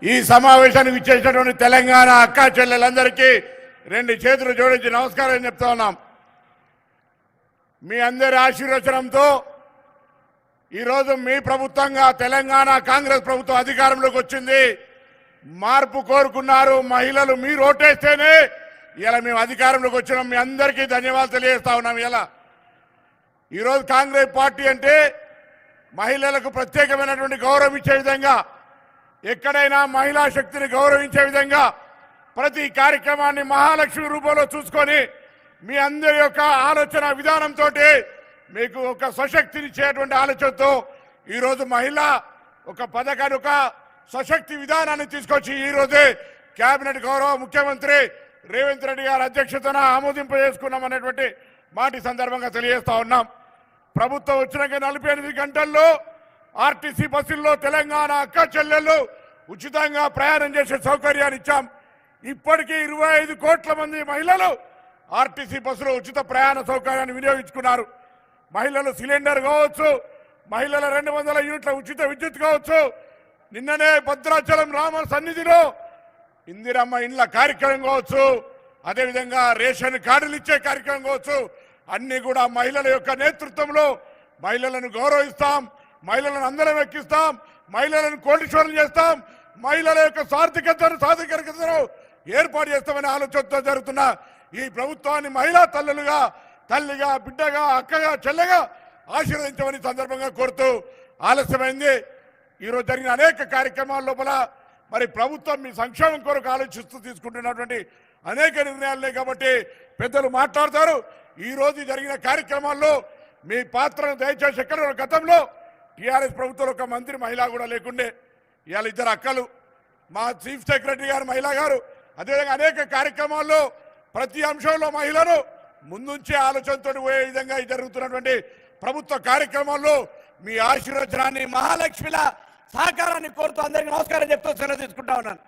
ఈ సమావేశానికి ఇచ్చేసినటువంటి తెలంగాణ అక్కా చెల్లెలందరికీ రెండు చేతులు జోడించి నమస్కారం చెప్తా ఉన్నాం. మీ అందరి ఆశీర్వచనంతో ఈరోజు మీ ప్రభుత్వంగా తెలంగాణ కాంగ్రెస్ ప్రభుత్వం అధికారంలోకి వచ్చింది. మార్పు కోరుకున్నారు మహిళలు. మీరు ఓటేస్తేనే ఇలా మేము అధికారంలోకి వచ్చినాం. మీ అందరికీ ధన్యవాదాలు తెలియజేస్తా ఉన్నాం. ఈరోజు కాంగ్రెస్ పార్టీ అంటే మహిళలకు ప్రత్యేకమైనటువంటి గౌరవం ఇచ్చే విధంగా, ఎక్కడైనా మహిళా శక్తిని గౌరవించే విధంగా ప్రతి కార్యక్రమాన్ని మహాలక్ష్మి రూపంలో చూసుకొని మీ అందరి యొక్క ఆలోచన విధానంతో మీకు ఒక సశక్తినిచ్చేటువంటి ఆలోచనతో ఈరోజు మహిళ ఒక పథకాన్ని, ఒక సశక్తి విధానాన్ని తీసుకొచ్చి ఈరోజే కేబినెట్ గౌరవ ముఖ్యమంత్రి రేవంత్ రెడ్డి గారి అధ్యక్షతన ఆమోదింపజేసుకున్నామనేటువంటి మాట సందర్భంగా తెలియజేస్తా ఉన్నాం. ప్రభుత్వం వచ్చినాక 48 గంటల్లో ఆర్టీసీ బస్సుల్లో తెలంగాణ అక్క చెల్లెళ్ళు ఉచితంగా ప్రయాణం చేసే సౌకర్యాన్ని ఇచ్చాం. ఇప్పటికీ 25 కోట్ల మంది మహిళలు ఆర్టీసీ బస్సులో ఉచిత ప్రయాణ సౌకర్యాన్ని వినియోగించుకున్నారు. మహిళలు సిలిండర్ కావచ్చు, మహిళల 200 యూనిట్ల ఉచిత విద్యుత్ కావచ్చు, నిన్ననే భద్రాచలం రామ సన్నిధిలో ఇందిరమ్మ ఇండ్ల కార్యక్రమం కావచ్చు, అదేవిధంగా రేషన్ కార్డులు ఇచ్చే కార్యక్రమం కావచ్చు, అన్ని కూడా మహిళల యొక్క నేతృత్వంలో మహిళలను గౌరవిస్తాం, మహిళలను అందరం ఎక్కిస్తాం, మహిళలను కోటీశ్వరం చేస్తాం, మహిళల యొక్క సాధికారికతను ఏర్పాటు చేస్తామనే ఆలోచనతో జరుగుతున్న ఈ ప్రభుత్వాన్ని మహిళా తల్లులుగా, తల్లిగా, బిడ్డగా, అక్కగా, చెల్లెగా ఆశీర్వదించమని సందర్భంగా కోరుతూ, ఆలస్యమైంది. ఈరోజు జరిగిన అనేక కార్యక్రమాల లోపల మరి ప్రభుత్వం మీ సంక్షేమం కొరకు ఆలోచిస్తూ తీసుకుంటున్నటువంటి అనేక నిర్ణయాలే కాబట్టి పెద్దలు మాట్లాడతారు. ఈ రోజు జరిగిన కార్యక్రమాల్లో మీ పాత్రను దయచేసి ఎక్కడ గతంలో టీఆర్ఎస్ ప్రభుత్వంలో ఒక మంత్రి మహిళ కూడా లేకుండే, ఇవాళ 2 అక్కలు, మా చీఫ్ సెక్రటరీ గారు మహిళ గారు, అదేవిధంగా అనేక కార్యక్రమాల్లో ప్రతి అంశంలో మహిళను ముందుంచే ఆలోచనతో పోయే విధంగా జరుగుతున్నటువంటి ప్రభుత్వ కార్యక్రమాల్లో మీ ఆశీర్వచనాన్ని, మహాలక్ష్మిల సహకారాన్ని కోరుతూ అందరికీ నమస్కారం చెప్తూ సెలవు తీసుకుంటా ఉన్నాను.